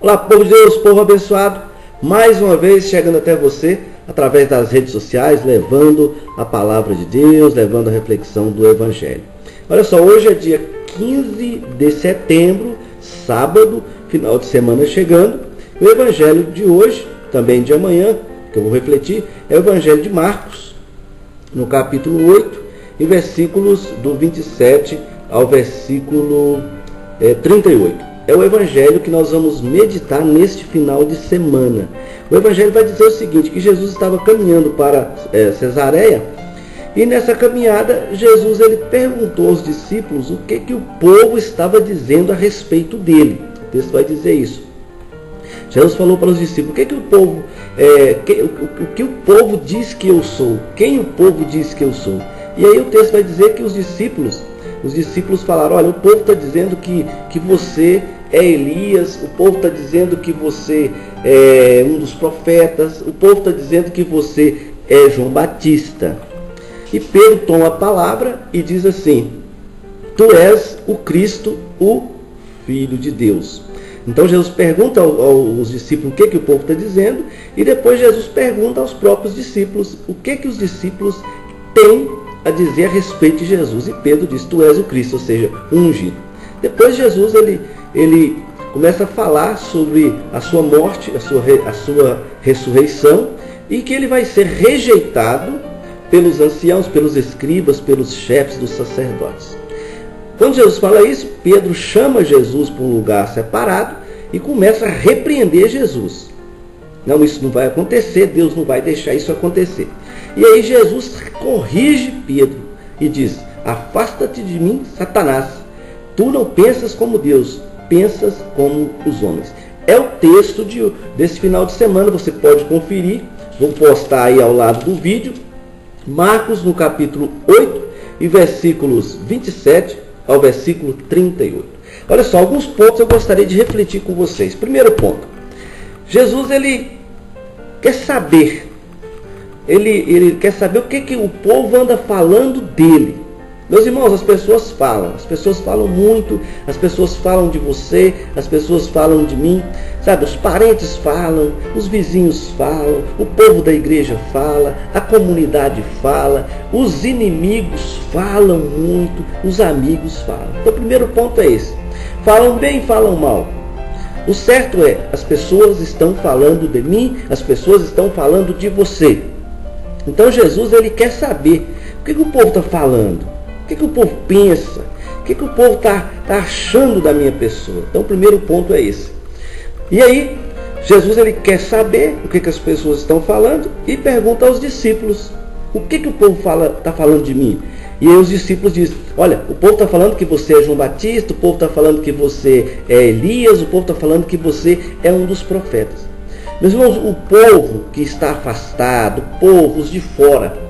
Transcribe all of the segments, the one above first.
Olá, povo de Deus, povo abençoado, mais uma vez chegando até você através das redes sociais, levando a palavra de Deus, levando a reflexão do Evangelho. Olha só, hoje é dia 15 de setembro, sábado, final de semana chegando. O Evangelho de hoje, também de amanhã, que eu vou refletir, é o Evangelho de Marcos, no capítulo 8, e versículos do 27 ao versículo 38. É o Evangelho que nós vamos meditar neste final de semana. O Evangelho vai dizer o seguinte, que Jesus estava caminhando para Cesareia, e nessa caminhada, Jesus ele perguntou aos discípulos o que o povo estava dizendo a respeito dele. O texto vai dizer isso. Jesus falou para os discípulos, o que o povo diz que eu sou? Quem o povo diz que eu sou? E aí o texto vai dizer que os discípulos falaram, olha, o povo está dizendo que você é Elias, o povo está dizendo que você é um dos profetas, o povo está dizendo que você é João Batista. E Pedro toma a palavra e diz assim, tu és o Cristo, o Filho de Deus. Então Jesus pergunta aos discípulos o que o povo está dizendo, e depois Jesus pergunta aos próprios discípulos o que os discípulos têm a dizer a respeito de Jesus. E Pedro diz, tu és o Cristo, ou seja, o ungido. Depois Jesus ele começa a falar sobre a sua morte, a sua ressurreição, e que ele vai ser rejeitado pelos anciãos, pelos escribas, pelos chefes dos sacerdotes. Quando Jesus fala isso, Pedro chama Jesus para um lugar separado e começa a repreender Jesus. Não, isso não vai acontecer, Deus não vai deixar isso acontecer. E aí Jesus corrige Pedro e diz, afasta-te de mim, Satanás, tu não pensas como Deus, pensas como os homens. É o texto desse final de semana, você pode conferir, vou postar aí ao lado do vídeo, Marcos no capítulo 8 e versículos 27 ao versículo 38. Olha só, alguns pontos eu gostaria de refletir com vocês. Primeiro ponto, Jesus ele quer saber, ele quer saber o que o povo anda falando dele. Meus irmãos, as pessoas falam muito, as pessoas falam de você, as pessoas falam de mim, sabe? Os parentes falam, os vizinhos falam, o povo da igreja fala, a comunidade fala, os inimigos falam muito, os amigos falam. Então o primeiro ponto é esse, falam bem, falam mal. O certo é, as pessoas estão falando de mim, as pessoas estão falando de você. Então Jesus ele quer saber o que o povo está falando. O que o povo pensa? O que o povo está achando da minha pessoa? Então o primeiro ponto é esse. E aí, Jesus ele quer saber o que as pessoas estão falando e pergunta aos discípulos, o que o povo está falando de mim? E aí os discípulos dizem, olha, o povo está falando que você é João Batista, o povo está falando que você é Elias, o povo está falando que você é um dos profetas. Meus irmãos, o povo que está afastado, os de fora,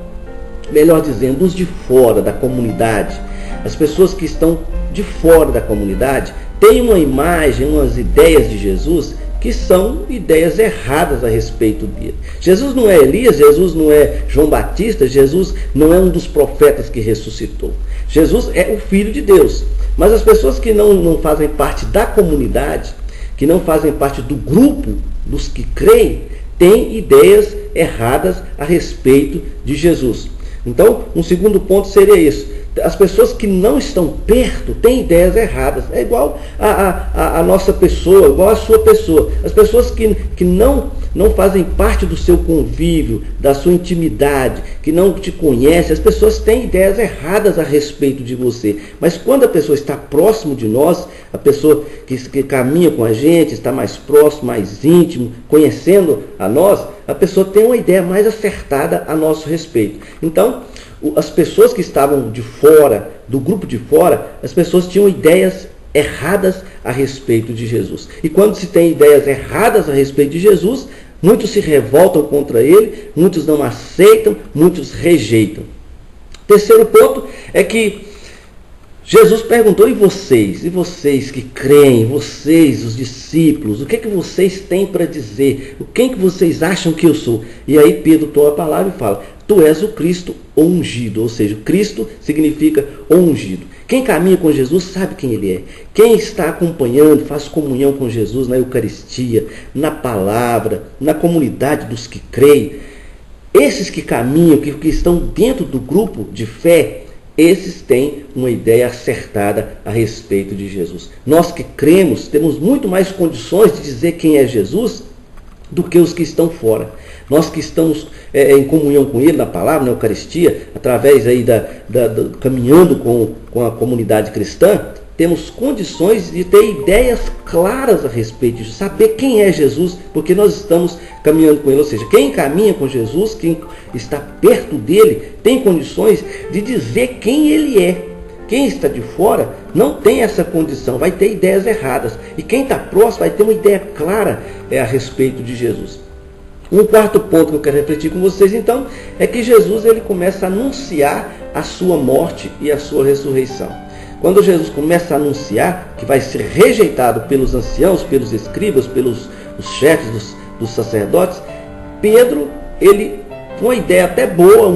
melhor dizendo, os de fora da comunidade, as pessoas que estão de fora da comunidade, têm uma imagem, umas ideias de Jesus que são ideias erradas a respeito dele. Jesus não é Elias, Jesus não é João Batista, Jesus não é um dos profetas que ressuscitou. Jesus é o Filho de Deus. Mas as pessoas que não fazem parte da comunidade, que não fazem parte do grupo dos que creem, têm ideias erradas a respeito de Jesus. Então, um segundo ponto seria isso. As pessoas que não estão perto têm ideias erradas. É igual a nossa pessoa, igual a sua pessoa. As pessoas que não fazem parte do seu convívio, da sua intimidade, que não te conhecem, as pessoas têm ideias erradas a respeito de você. Mas quando a pessoa está próximo de nós, a pessoa que caminha com a gente, está mais próximo, mais íntimo, conhecendo a nós, a pessoa tem uma ideia mais acertada a nosso respeito. Então, as pessoas que estavam de fora, do grupo de fora, as pessoas tinham ideias erradas a respeito de Jesus. E quando se tem ideias erradas a respeito de Jesus, muitos se revoltam contra ele, muitos não aceitam, muitos rejeitam. Terceiro ponto é que Jesus perguntou, e vocês que creem, vocês, os discípulos, o que vocês têm para dizer? Quem que vocês acham que eu sou? E aí Pedro toma a palavra e fala, tu és o Cristo ungido, ou seja, Cristo significa ungido. Quem caminha com Jesus sabe quem Ele é. Quem está acompanhando, faz comunhão com Jesus na Eucaristia, na palavra, na comunidade dos que creem, esses que caminham, que estão dentro do grupo de fé, esses têm uma ideia acertada a respeito de Jesus. Nós que cremos temos muito mais condições de dizer quem é Jesus do que os que estão fora. Nós que estamos em comunhão com Ele, na palavra, na Eucaristia, através aí caminhando com a comunidade cristã, temos condições de ter ideias claras a respeito disso, saber quem é Jesus, porque nós estamos caminhando com Ele. Ou seja, quem caminha com Jesus, quem está perto dele, tem condições de dizer quem Ele é. Quem está de fora não tem essa condição, vai ter ideias erradas. E quem está próximo vai ter uma ideia clara a respeito de Jesus. Um quarto ponto que eu quero refletir com vocês, então, é que Jesus ele começa a anunciar a sua morte e a sua ressurreição. Quando Jesus começa a anunciar que vai ser rejeitado pelos anciãos, pelos escribas, pelos os chefes dos sacerdotes, Pedro, ele, com uma ideia até boa,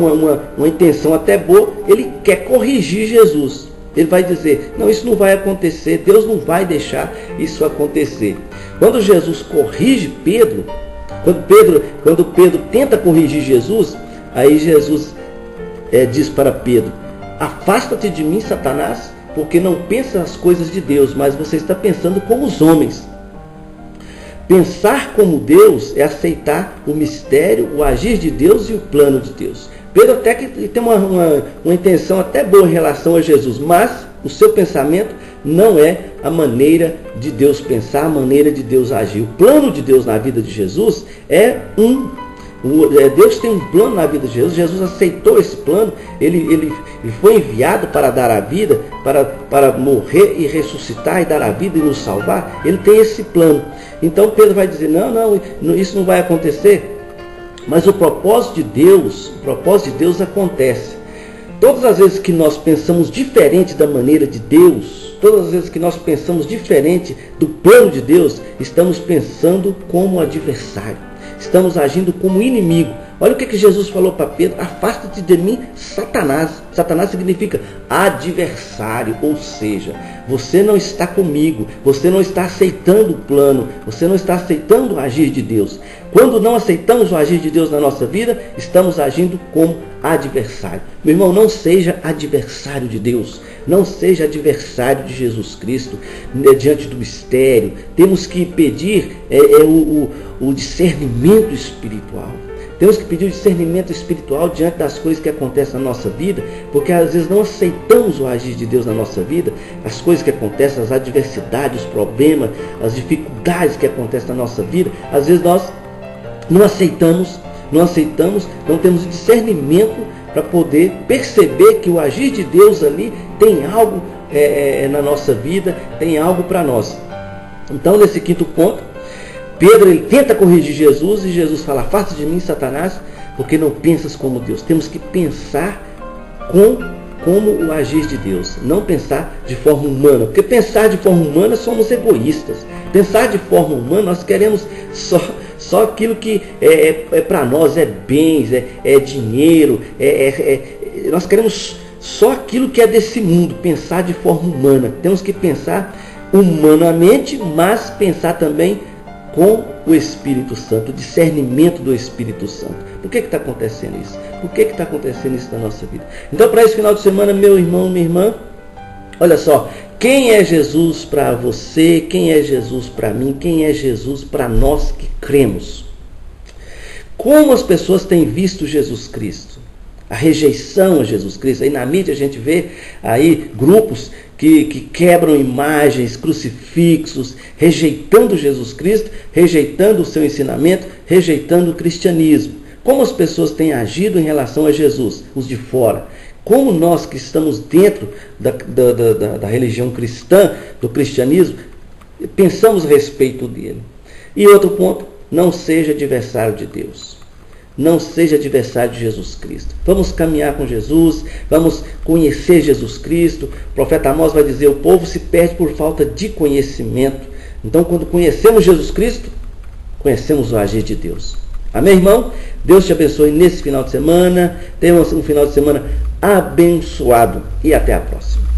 uma intenção até boa, ele quer corrigir Jesus. Ele vai dizer, não, isso não vai acontecer, Deus não vai deixar isso acontecer. Quando Jesus corrige Pedro, quando Pedro tenta corrigir Jesus, aí Jesus diz para Pedro, afasta-te de mim, Satanás, porque não pensa as coisas de Deus, mas você está pensando como os homens. Pensar como Deus é aceitar o mistério, o agir de Deus e o plano de Deus. Pedro até que tem uma intenção até boa em relação a Jesus, mas o seu pensamento não é a maneira de Deus pensar, a maneira de Deus agir. O plano de Deus na vida de Jesus Deus tem um plano na vida de Jesus. Jesus aceitou esse plano. Ele foi enviado para dar a vida, para morrer e ressuscitar e dar a vida e nos salvar. Ele tem esse plano. Então Pedro vai dizer, não, isso não vai acontecer. Mas o propósito de Deus acontece. Todas as vezes que nós pensamos diferente da maneira de Deus, todas as vezes que nós pensamos diferente do plano de Deus, estamos pensando como adversário. Estamos agindo como inimigo. Olha o que Jesus falou para Pedro, afasta-te de mim, Satanás. Satanás significa adversário, ou seja, você não está comigo, você não está aceitando o plano, você não está aceitando o agir de Deus. Quando não aceitamos o agir de Deus na nossa vida, estamos agindo como adversário. Meu irmão, não seja adversário de Deus, não seja adversário de Jesus Cristo diante do mistério. Temos que pedir o discernimento espiritual. Temos que pedir o discernimento espiritual diante das coisas que acontecem na nossa vida, porque às vezes não aceitamos o agir de Deus na nossa vida, as coisas que acontecem, as adversidades, os problemas, as dificuldades que acontecem na nossa vida, às vezes nós não aceitamos, não temos discernimento para poder perceber que o agir de Deus ali tem algo na nossa vida, tem algo para nós. Então, nesse quinto ponto, Pedro ele tenta corrigir Jesus e Jesus fala, afasta de mim, Satanás, porque não pensas como Deus. Temos que pensar como o agir de Deus, não pensar de forma humana, porque pensar de forma humana somos egoístas. Pensar de forma humana nós queremos só aquilo que para nós é bens, é dinheiro, nós queremos só aquilo que é desse mundo, pensar de forma humana. Temos que pensar humanamente, mas pensar também com o Espírito Santo, o discernimento do Espírito Santo. Por que está acontecendo isso? Por que está acontecendo isso na nossa vida? Então, para esse final de semana, meu irmão, minha irmã, olha só, quem é Jesus para você? Quem é Jesus para mim? Quem é Jesus para nós que cremos? Como as pessoas têm visto Jesus Cristo? A rejeição a Jesus Cristo. Aí na mídia a gente vê aí grupos que quebram imagens, crucifixos, rejeitando Jesus Cristo, rejeitando o seu ensinamento, rejeitando o cristianismo. Como as pessoas têm agido em relação a Jesus, os de fora? Como nós que estamos dentro da religião cristã, do cristianismo, pensamos a respeito dele? E outro ponto, não seja adversário de Deus. Não seja adversário de Jesus Cristo. Vamos caminhar com Jesus, vamos conhecer Jesus Cristo. O profeta Amós vai dizer, o povo se perde por falta de conhecimento. Então, quando conhecemos Jesus Cristo, conhecemos o agir de Deus. Amém, irmão? Deus te abençoe nesse final de semana. Tenha um final de semana abençoado e até a próxima.